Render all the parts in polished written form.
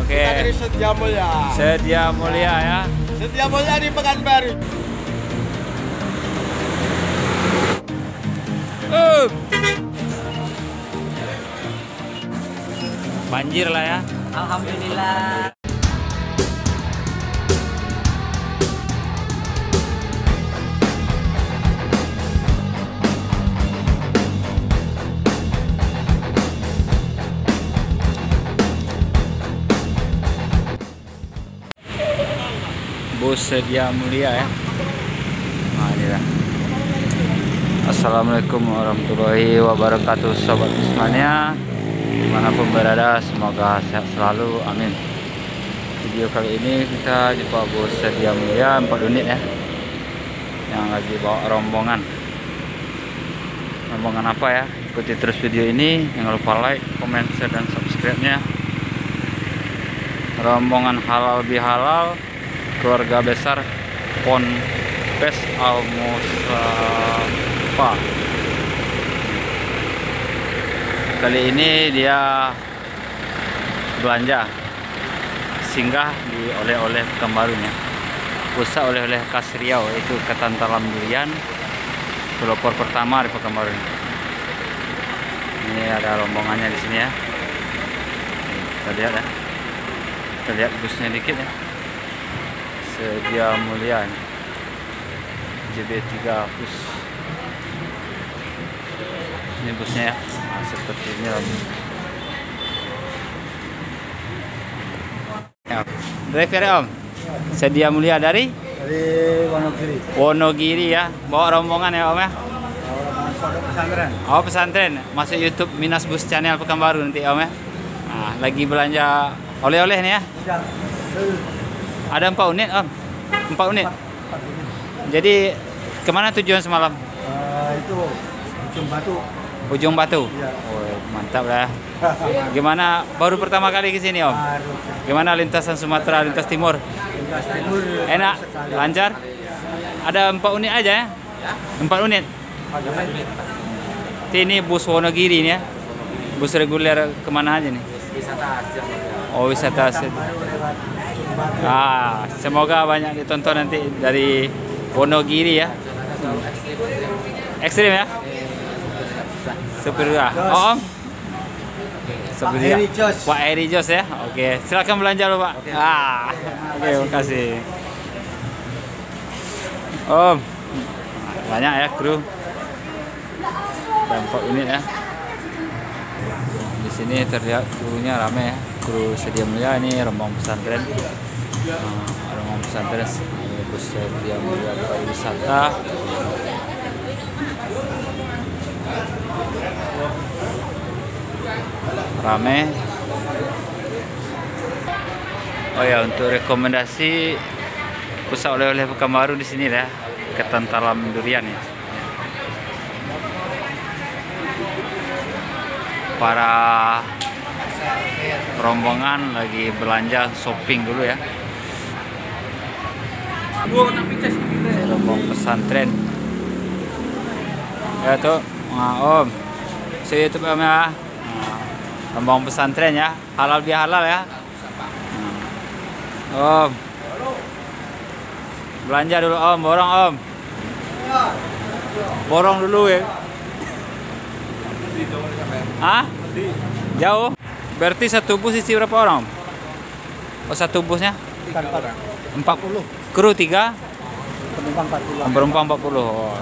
Oke. Kita dari Setia Mulia. Setia Mulia ya. Setia Mulia di Pekanbaru. Banjir lah ya. Alhamdulillah. Bus Setia Mulia ya. Nah, inilah. Assalamualaikum warahmatullahi wabarakatuh, sobat Bismania dimanapun berada, semoga sehat selalu, amin. Video kali ini kita jumpa bus Setia Mulia 4 unit ya, yang lagi bawa rombongan apa ya. Ikuti terus video ini, jangan lupa like, comment, share, dan subscribe nya. Rombongan halal bihalal keluarga besar Ponpes Al Mustafa. Kali ini dia belanja, singgah di oleh-oleh Pekanbarunya. Pusat oleh-oleh khas Riau, itu ketan talam durian, pelopor pertama di Pekanbaru. Ini ada rombongannya di sini ya. Kita lihat ya. Kita lihat busnya dikit ya. Setia Mulia JB3 bus. Ini busnya ya. Nah, seperti ini lah. Ya. Driver ya, Om? Setia Mulia dari Wonogiri. Wonogiri ya. Bawa rombongan ya, Om ya. Pesantren. Oh, pesantren. Masuk YouTube Minas Bus Channel Pekanbaru nanti, Om ya. Nah, lagi belanja oleh-oleh nih ya. Ada 4 unit, Om. 4 unit. Jadi kemana tujuan semalam? Itu Ujung Batu. Ujung Batu. Iya. Oh, mantap lah. Gimana? Baru pertama kali ke sini, Om? Baru. Gimana lintasan Sumatera, lintas timur? Lintas Timur. Enak, sekali. lancar. Ada 4 unit aja ya? 4 unit. Ini bus Wonogiri ini ya. Bus reguler kemana aja nih? Wisata aja. Oh, wisata. Ah, semoga banyak ditonton nanti dari Wonogiri ya. Ekstrim ya? Seperti oh, Om. Seperti Eri Jos. Pak Eri Jos ya. Oke, silakan belanja lo, Pak. Ah, oke, makasih. Om, banyak ya kru. Dampak unit ya. Di sini terlihat krunya rame ya. Kru Setia Mulia ini rombongan pesantren. Rombongan pesantren ini bus Setia Mulia pariwisata. Rame. Oh ya, untuk rekomendasi pusat oleh-oleh Pekanbaru di sini ya, ketan talam durian ya. Para rombongan lagi belanja shopping dulu ya. Rombongan pesantren. Ya tuh, nah, Om. Si YouTube Om ya. Nah, rombongan pesantren ya, halal bihalal ya. Om. Belanja dulu Om, borong Om. Borong dulu ya. Hah? Jauh? Berarti satu bus isi berapa orang? Oh, satu busnya? 40. Kru 3? Penumpang 40. Oh.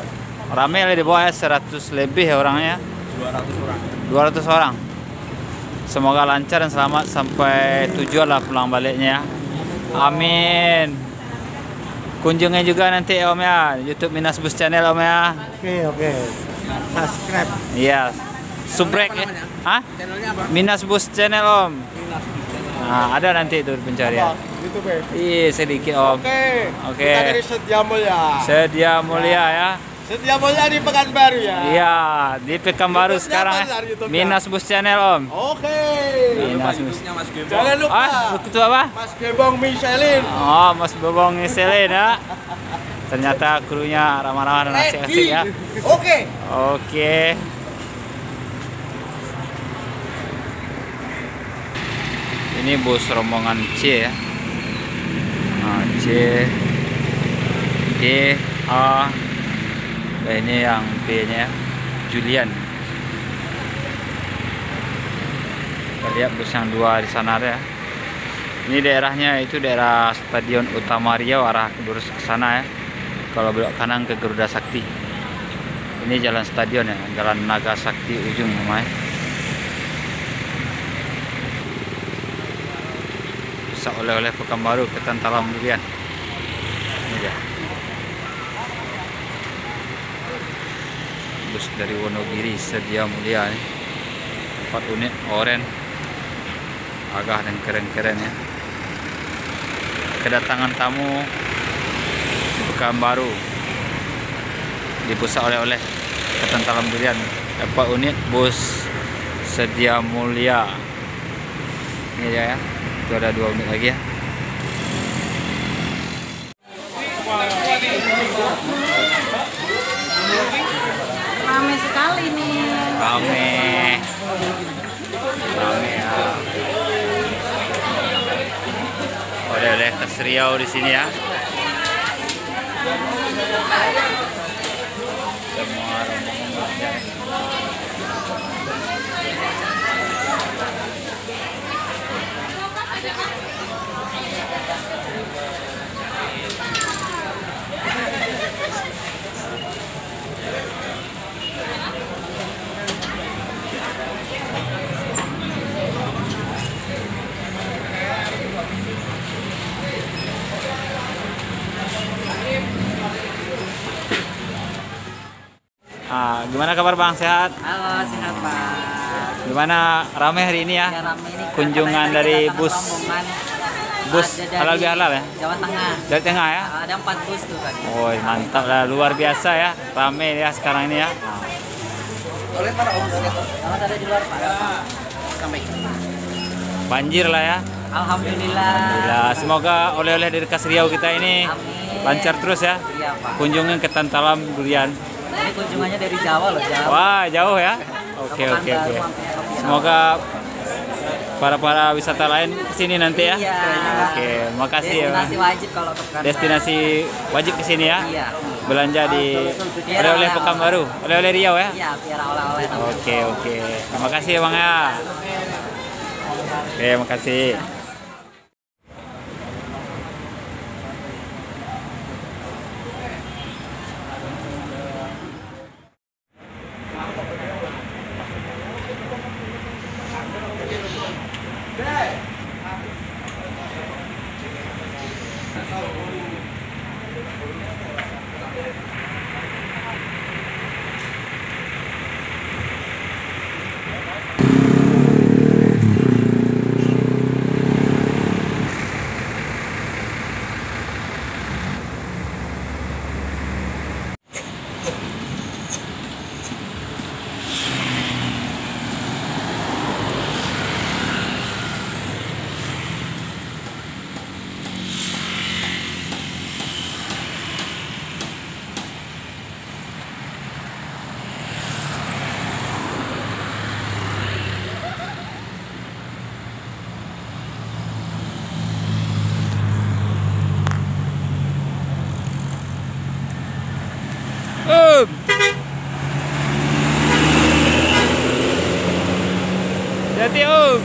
Ramai lah di bawah ya, 100 lebih ya orangnya. 200 orang. Semoga lancar dan selamat sampai tujuan lah pulang baliknya ya. Amin. Kunjungi juga nanti Om ya, YouTube Minas Bus Channel Om ya. Oke. Subscribe. Iya. Subrek ya? Hah? Channelnya apa? Minas Bus Channel Om. Nah, ada nanti itu pencarian. YouTube ya. Iya, sedikit Om. Oke. Oke. Kita dari Setia Mulia. Setia Mulia ya. Setia Mulia di Pekanbaru ya. Iya, di Pekanbaru YouTube-nya sekarang apa, ya. YouTube-nya? Minas Bus Channel Om. Oke. Minas Bus. Mas Gembong. Jangan lupa. Itu apa? Mas Gembong Michelin. Oh, Mas Bobong Ngeselin ya. Ternyata krunya ramah-ramah dan asik-asik ya. Oke. Ini bus rombongan C ya. Nah, C, D, A. Ini yang B-nya ya, Julian. Kita lihat bus yang 2 di sana ada ya. Ini daerahnya itu daerah Stadion Utama Riau, arah lurus ke sana ya. Kalau belok kanan ke Garuda Sakti. Ini jalan stadion ya, Jalan Naga Sakti ujung namanya. Bisa oleh-oleh Pekanbaru, Ketan Talam Durian. Ini dia. Bus dari Wonogiri Sedia Mulia nih. 4 unit oranye, agah dan keren-keren ya. Kedatangan tamu di Pekanbaru, dipusat oleh-oleh Ketan Talam Durian. 4 unit bus Sedia Mulia. Ini dia ya. Itu ada 2 unit lagi ya. Ramai sekali nih. Rame ya. Oleh-oleh khas Riau di sini ya. Semua rombongan ya. Gimana kabar Bang? Sehat? Halo, sehat Pak. Gimana ramai hari ini ya? Ya, ramai ini Kunjungan karena dari kita bus rombongan bus ada dari halal bihalal ya? Jawa Tengah. Dari tengah ya? Ada 4 bus tuh tadi. Oh mantap lah, luar biasa ya, ramai ya sekarang ini ya. Selamat ada di luar Pak. Sampai. Banjir lah ya. Alhamdulillah. Alhamdulillah. Semoga oleh-oleh dari khas Riau kita ini Amin. lancar terus ya. Iya Pak. Kunjungan ke Ketan Talam Durian. Ini kunjungannya dari Jawa loh, Jawa. Wah jauh ya. Oke. Semoga para wisata lain kesini nanti ya. Iya. Oke, makasih ya. Destinasi wajib kalau ke Pekanbaru. Destinasi wajib kesini ya. Iya. Belanja di Biar oleh-oleh oleh-oleh. Pekanbaru, oleh-oleh Riau ya. Iya, biar oleh-oleh. Oke. Terima kasih ya Bang ya. Oke, makasih. Hati Om.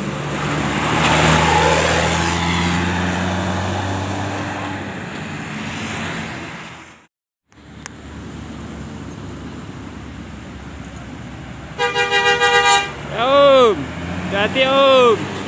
Om, hati Om.